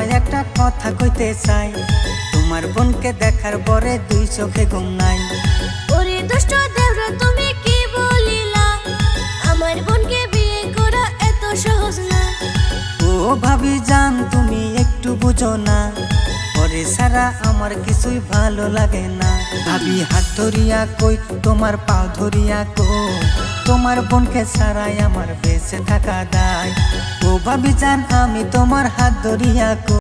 তোমায় একটা কথা কইতে চাই, তোমার বোনকে দেখার পরে দুই চোখে ঘুম নাই। ওরে দুষ্ট দেওরা তুমি কি বলিলা, আমার বোনকে বিয়ে করা এত সহজ না। ও ভাবি জান তুমি একটু বুঝো না, ওরে সারা আমার কিছুই ভালো লাগে না। ভাবি হাত ধরিয়া কই, তোমার পাও ধরিয়া কই, তোমার বোনকে ছাড়াই আমার বেঁচে থাকা দায়। ও ভাবি জান আমি তোমার হাত ধরিয়া কই।